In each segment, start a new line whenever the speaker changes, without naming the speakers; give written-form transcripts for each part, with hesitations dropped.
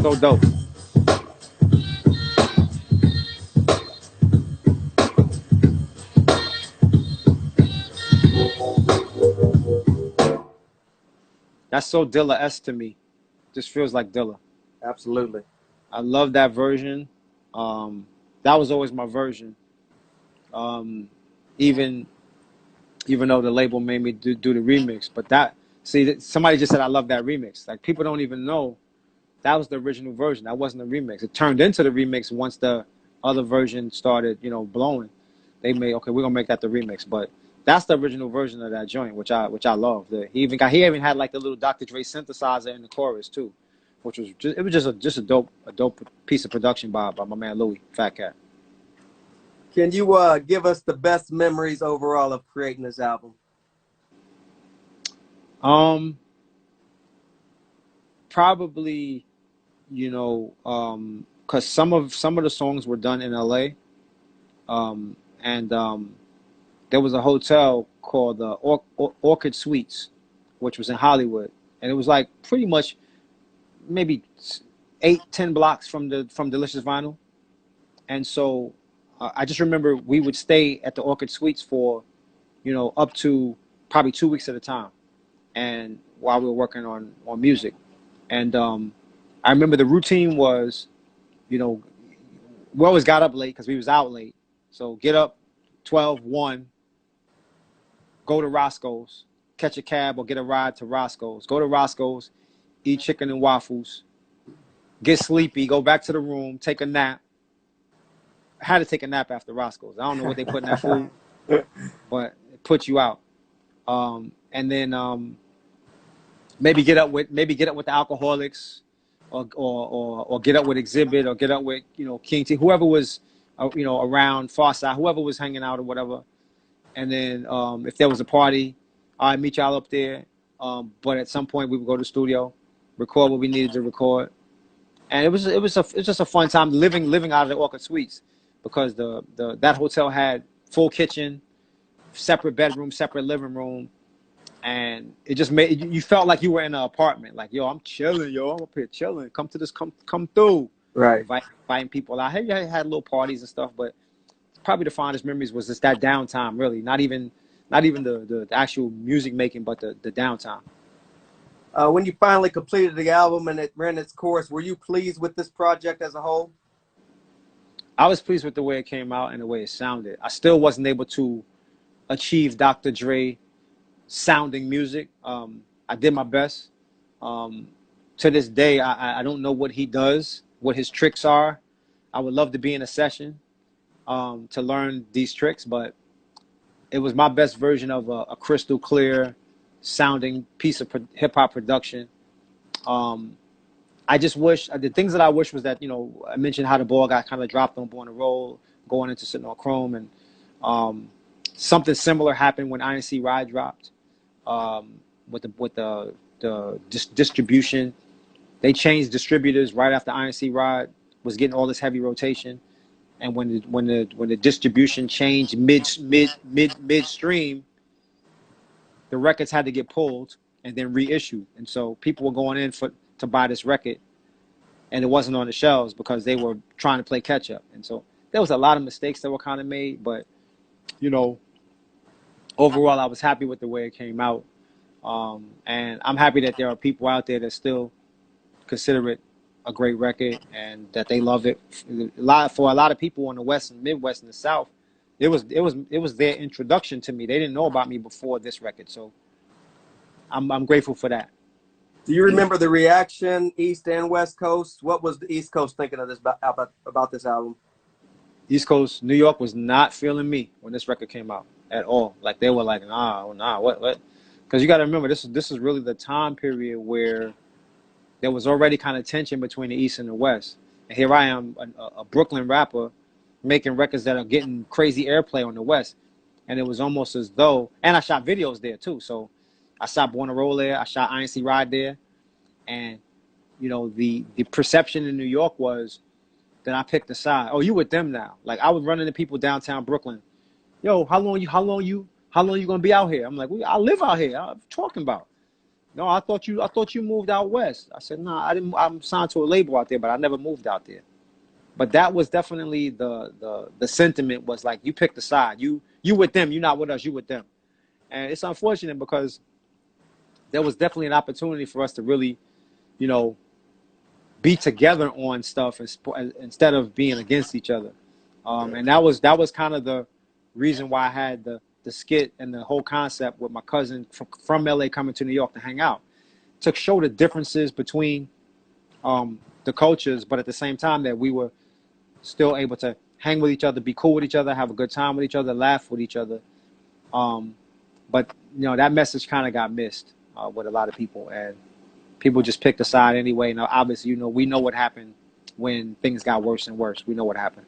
So dope. That's so Dilla-esque to me. Just feels like Dilla.
Absolutely.
I love that version. That was always my version. Even even though the label made me do the remix, but somebody just said I love that remix. Like people don't even know that was the original version. That wasn't a remix. It turned into the remix once the other version started, blowing. They made okay, we're gonna make that the remix, but that's the original version of that joint, which I love. He even had like the little Dr. Dre synthesizer in the chorus too, which was just a dope piece of production by my man Louis Fat Cat.
Can you give us the best memories overall of creating this album?
Probably, because some of the songs were done in LA, and there was a hotel called the Orchid Suites, which was in Hollywood, and it was like pretty much maybe 8-10 blocks from Delicious Vinyl, and so I just remember we would stay at the Orchid Suites for, up to probably 2 weeks at a time, and while we were working on music, and I remember the routine was, we always got up late because we was out late, so get up 12:01. Go to Roscoe's, catch a cab or get a ride to Roscoe's. Go to Roscoe's, eat chicken and waffles, get sleepy, go back to the room, take a nap. I had to take a nap after Roscoe's. I don't know what they put in that food, but it puts you out. And then maybe get up with the Alcoholics, or get up with Exhibit, or get up with King T, whoever was around, Farside, whoever was hanging out or whatever. And then if there was a party, I'd meet y'all up there. But at some point we would go to the studio, record what we needed to record, and it was just a fun time living out of the Orchid Suites, because that hotel had full kitchen, separate bedroom, separate living room, and it just made you felt like you were in an apartment. Like, yo, I'm chilling, I'm up here chilling. Come through.
Right.
Inviting people out. I had little parties and stuff, but probably the fondest memories was just that downtime, really. Not even the actual music making, but the downtime.
When you finally completed the album and it ran its course, were you pleased with this project as a whole?
I was pleased with the way it came out and the way it sounded. I still wasn't able to achieve Dr. Dre sounding music. I did my best. To this day, I don't know what he does, what his tricks are. I would love to be in a session to learn these tricks, but it was my best version of a crystal clear sounding piece of hip hop production. I just wish the things that I wish was that I mentioned how the ball got kind of dropped on Born to Roll, going into Sittin on Chrome, and something similar happened when INC Ride dropped, with the distribution. They changed distributors right after INC Ride was getting all this heavy rotation. And when the distribution changed midstream, the records had to get pulled and then reissued. And so people were going in to buy this record, and it wasn't on the shelves because they were trying to play catch up. And so there was a lot of mistakes that were kind of made, but overall I was happy with the way it came out. And I'm happy that there are people out there that still consider it a great record and that they love it. For a lot of people in the West and Midwest and the South, it was their introduction to me. They didn't know about me before this record, so I'm grateful for that.
Do you remember the reaction, East and West Coast? What was the East Coast thinking of this about this album?
East Coast, New York was not feeling me when this record came out at all. Like they were like, nah, what? Because you got to remember, this is really the time period where there was already kind of tension between the East and the West. And here I am, a Brooklyn rapper, making records that are getting crazy airplay on the West. And it was almost as though, and I shot videos there too. So I shot Born to Roll there, I shot INC Ride there. And, the perception in New York was that I picked a side. Oh, you with them now. Like I was running to people downtown Brooklyn. Yo, how long you gonna be out here? I'm like, I live out here. I'm talking about. No, I thought you moved out west. I said, nah, I didn't. I'm signed to a label out there, but I never moved out there. But that was definitely the sentiment was like, you picked a side. You with them. You not with us. You with them. And it's unfortunate because there was definitely an opportunity for us to really, you know, be together on stuff instead of being against each other. And that was kind of the reason why I had the skit and the whole concept with my cousin from LA coming to New York to hang out, to show the differences between the cultures, but at the same time that we were still able to hang with each other, be cool with each other, have a good time with each other, laugh with each other. But you know, that message kind of got missed with a lot of people, and people just picked a side anyway. Now, obviously, you know, we know what happened when things got worse and worse. We know what happened.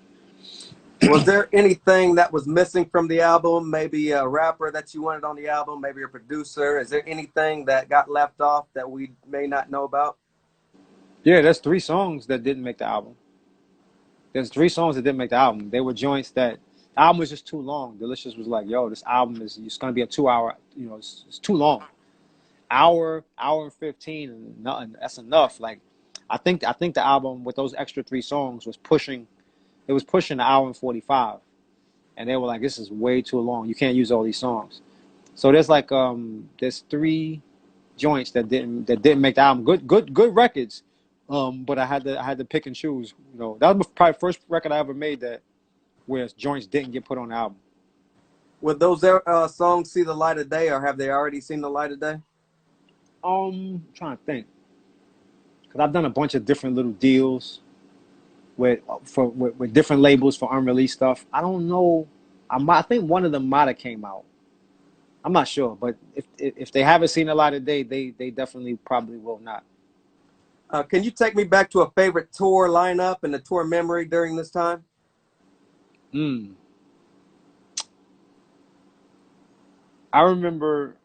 Was there anything that was missing from the album? Maybe a rapper that you wanted on the album, maybe a producer. Is there anything that got left off that we may not know about?
Yeah, there's 3 songs that didn't make the album. There's 3 songs that didn't make the album. They were joints that the album was just too long. Delicious was like, yo, this album is it's gonna be a 2 hour. You know, it's too long. Hour and 15, and nothing. That's enough. Like, I think the album with those extra 3 songs was pushing. It was pushing 1 hour and 45, and they were like, "This is way too long. You can't use all these songs." So there's like there's 3 joints that didn't make the album. Good records, but I had to pick and choose. You know, that was probably the first record I ever made that where joints didn't get put on the album.
Would those songs see the light of day, or have they already seen the light of day?
I'm trying to think, because I've done a bunch of different little deals with different labels for unreleased stuff. I don't know. I think one of them might have came out. I'm not sure, but if they haven't seen a light of day, they definitely probably will not.
Can you take me back to a favorite tour lineup and the tour memory during this time?
I remember.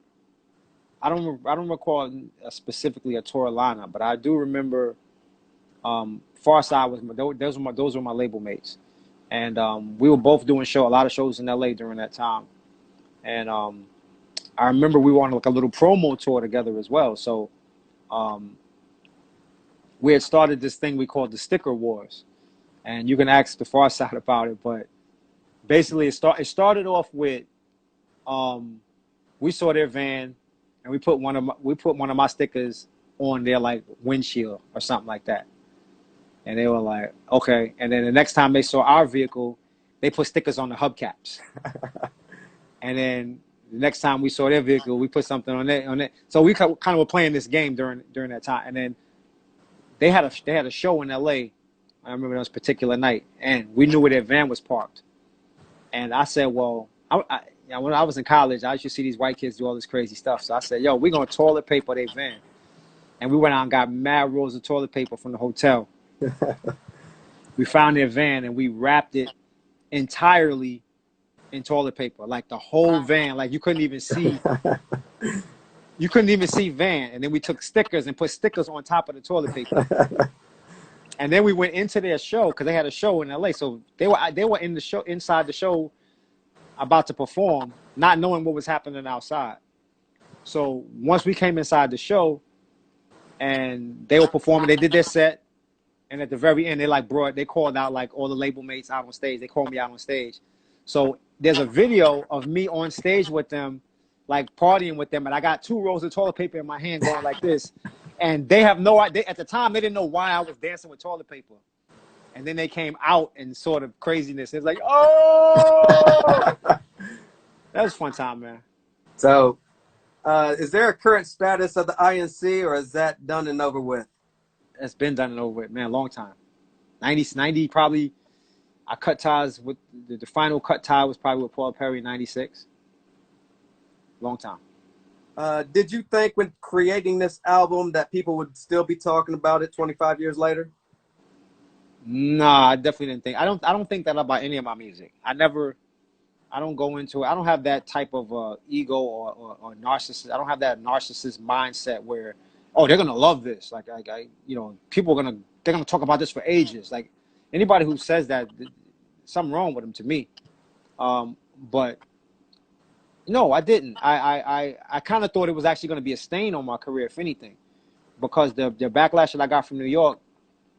I don't recall specifically a tour lineup, but I do remember. Far Side was those were my label mates, and we were both doing a lot of shows in LA during that time, and I remember we were on like a little promo tour together as well. So we had started this thing we called the Sticker Wars, and you can ask the Far Side about it, but basically it started off with we saw their van, and we put one of my stickers on their like windshield or something like that. And they were like, okay. And then the next time they saw our vehicle, they put stickers on the hubcaps. And then the next time we saw their vehicle, we put something on it. So we kind of were playing this game during that time. And then they had a show in LA. I remember this particular night, and we knew where their van was parked. And I said, well, when I was in college, I used to see these white kids do all this crazy stuff. So I said, yo, we're gonna toilet paper their van. And we went out and got mad rolls of toilet paper from the hotel. We found their van and we wrapped it entirely in toilet paper, like the whole van. Like you couldn't even see van. And then we took stickers and put stickers on top of the toilet paper. And then we went into their show because they had a show in LA. So they were in the show, inside the show, about to perform, not knowing what was happening outside. So once we came inside the show and they were performing, they did their set. And at the very end, they called out like all the label mates out on stage. They called me out on stage. So there's a video of me on stage with them, like partying with them. And I got 2 rolls of toilet paper in my hand going like this. And they have no idea. At the time, they didn't know why I was dancing with toilet paper. And then they came out in sort of craziness. It's like, oh! That was a fun time, man.
So is there a current status of the INC, or is that done and over with?
It's been done and over with, man, long time. 90 probably. I cut ties with the final cut tie was probably with Paul Perry in 96. Long time.
Did you think when creating this album that people would still be talking about it 25 years later?
Nah, I definitely didn't think. I don't think that about any of my music. I don't go into it. I don't have that type of ego or narcissist. I don't have that narcissist mindset where, oh, they're gonna love this. Like people are they're gonna talk about this for ages. Like anybody who says that, something wrong with them to me. But No, I didn't. I kind of thought it was actually going to be a stain on my career, if anything, because the backlash that I got from New York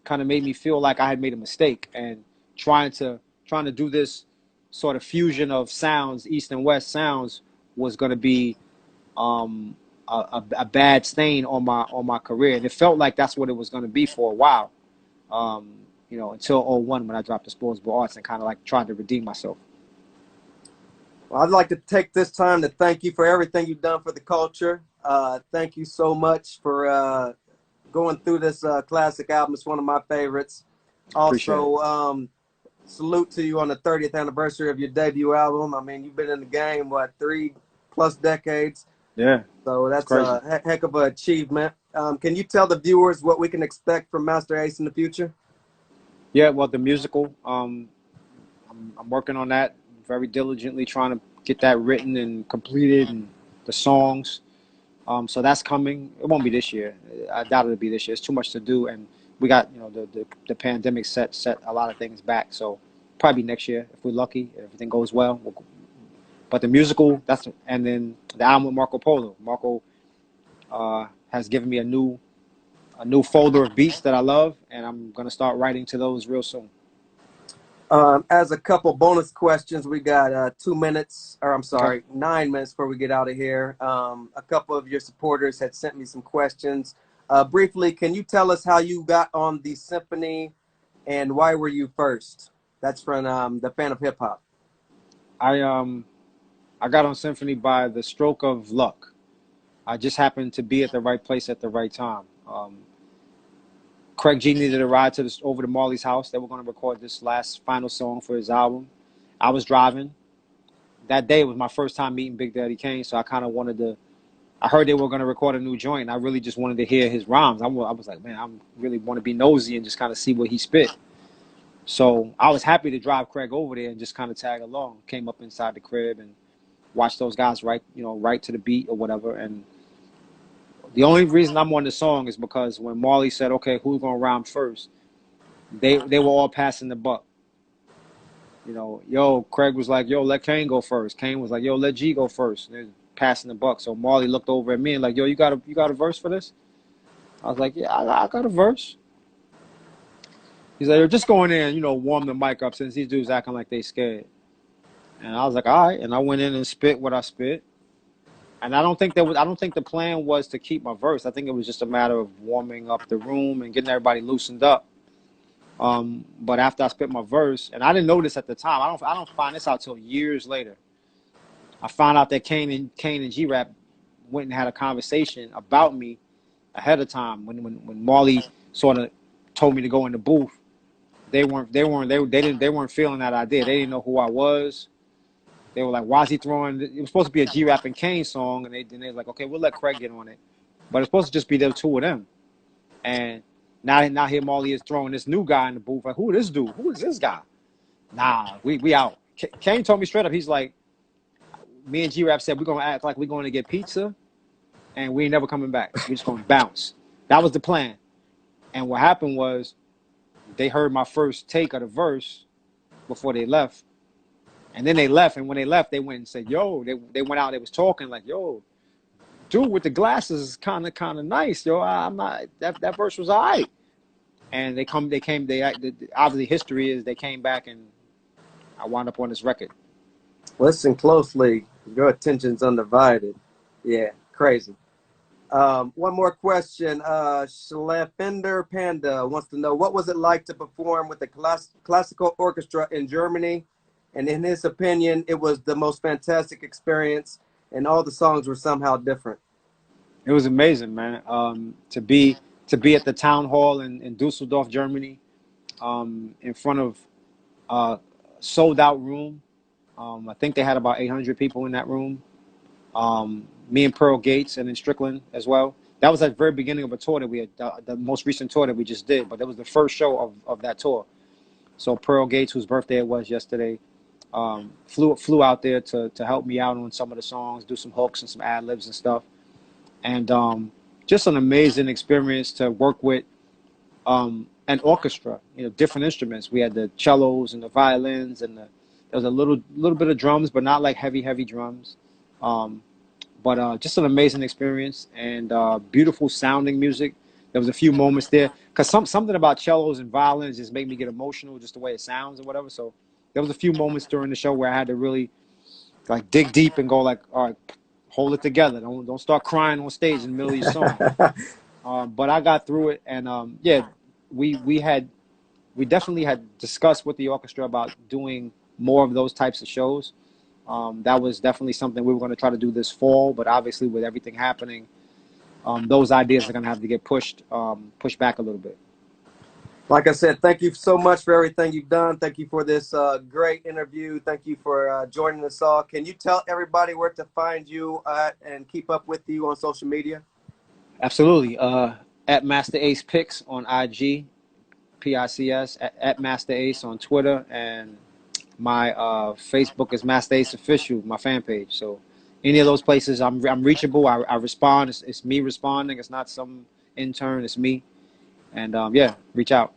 kind of made me feel like I had made a mistake, and trying to trying to do this sort of fusion of sounds, East and West sounds, was going to be um, a bad stain on my career, and it felt like that's what it was going to be for a while. You know, until '01 when I dropped the Sportsball Arts and kind of like tried to redeem myself.
Well, I'd like to take this time to thank you for everything you've done for the culture. Thank you so much for going through this classic album. It's one of my favorites.
Appreciate it.
Also, salute to you on the 30th anniversary of your debut album. I mean, you've been in the game, what, 3+ decades?
Yeah,
So
it's
that's
crazy.
a heck of an achievement. Can you tell the viewers what we can expect from Master Ace in the future?
Yeah, well, the musical, I'm working on that very diligently, trying to get that written and completed, and the songs. So that's coming. It won't be this year. I doubt it'll be this year. It's too much to do, and we got, you know, the pandemic set a lot of things back. So probably next year if we're lucky, if everything goes well. But the musical, and then the album with Marco Polo. Marco has given me a new folder of beats that I love, and I'm gonna start writing to those real soon.
As a couple bonus questions, we got 2 minutes, or I'm
Okay.
sorry, 9 minutes before we get out of here. A couple of your supporters had sent me some questions. Briefly, can you tell us how you got on the symphony and why were you first? That's from the Fan of Hip Hop.
I I got on Symphony by the stroke of luck. I just happened to be at the right place at the right time. Craig G needed a ride to over to Marley's house. They were going to record this last final song for his album. I was driving. That day was my first time meeting Big Daddy Kane, so I kind of wanted to. I heard they were going to record a new joint. And I really just wanted to hear his rhymes. I was like, man, I really want to be nosy and just kind of see what he spit. So I was happy to drive Craig over there and just kind of tag along. Came up inside the crib and watched those guys write, you know, write to the beat or whatever. And the only reason I'm on the song is because when Marley said, "Okay, who's gonna rhyme first?" They were all passing the buck. You know, yo, Craig was like, "Yo, let Kane go first." Kane was like, "Yo, let G go first." They're passing the buck. So Marley looked over at me and like, "Yo, you got a verse for this?" I was like, "Yeah, I got a verse." He's like, "You're just going in and, you know, warm the mic up since these dudes acting like they scared." And I was like, "All right." And I went in and spit what I spit. And I don't think the plan was to keep my verse. I think it was just a matter of warming up the room and getting everybody loosened up. But after I spit my verse, and I didn't know this at the time. I don't find this out till years later. I found out that Kane and G Rap went and had a conversation about me ahead of time when Marley sort of told me to go in the booth. They weren't feeling that idea. They didn't know who I was. They were like, "Why is he throwing?" It was supposed to be a G Rap and Kane song, and they were like, "Okay, we'll let Craig get on it," but it's supposed to just be the two of them. And now here Marley is throwing this new guy in the booth. Like, who is this dude? Who is this guy? Nah, we out. Kane told me straight up. He's like, me and G Rap said we're gonna act like we're going to get pizza, and we ain't never coming back. We just gonna bounce. That was the plan. And what happened was they heard my first take of the verse before they left, and then they left. And when they left, they went and said, "Yo," they went out. They was talking like, "Yo, dude with the glasses is kind of nice, yo. I'm not that verse was all right." And obviously history is they came back and I wound up on this record.
Listen closely. Your attention's undivided. Yeah, crazy. One more question. Schlefender Panda wants to know, what was it like to perform with the classical orchestra in Germany? And in his opinion, it was the most fantastic experience, and all the songs were somehow different.
It was amazing, man. To be at the town hall in Dusseldorf, Germany, in front of a sold out room. I think they had about 800 people in that room. Me and Pearl Gates and then Strickland as well. That was at the very beginning of a tour that we had, the most recent tour that we just did, but that was the first show of that tour. So Pearl Gates, whose birthday it was yesterday, flew out there to help me out on some of the songs, do some hooks and some ad libs and stuff, and just an amazing experience to work with an orchestra. You know, different instruments. We had the cellos and the violins, and there was a little bit of drums, but not like heavy drums. But just an amazing experience and beautiful sounding music. There was a few moments there because something about cellos and violins just made me get emotional, just the way it sounds or whatever. So there was a few moments during the show where I had to really like dig deep and go like, all right, hold it together. Don't start crying on stage in the middle of your song. But I got through it, and yeah, we definitely had discussed with the orchestra about doing more of those types of shows. That was definitely something we were going to try to do this fall, but obviously with everything happening, those ideas are going to have to get pushed back a little bit.
Like I said, thank you so much for everything you've done. Thank you for this great interview. Thank you for joining us all. Can you tell everybody where to find you and keep up with you on social media?
Absolutely. At Master Ace Picks on IG, PICS, at Master Ace on Twitter, and my Facebook is Master Ace Official, my fan page. So any of those places, I'm reachable. I respond. It's me responding. It's not some intern. It's me. And yeah, reach out.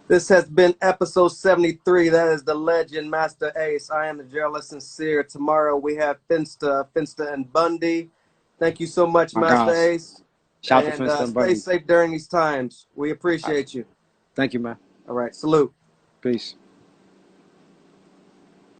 This has been episode 73. That is the legend, Master Ace. I am the journalist Sin-seer. Tomorrow we have Finsta, and Bundy. Thank you so much,
My
Master
guys.
Ace.
Shout to
And
Finsta and
stay
Bundy.
safe during these times. We appreciate you.
Thank you, man.
All right. Salute.
Peace.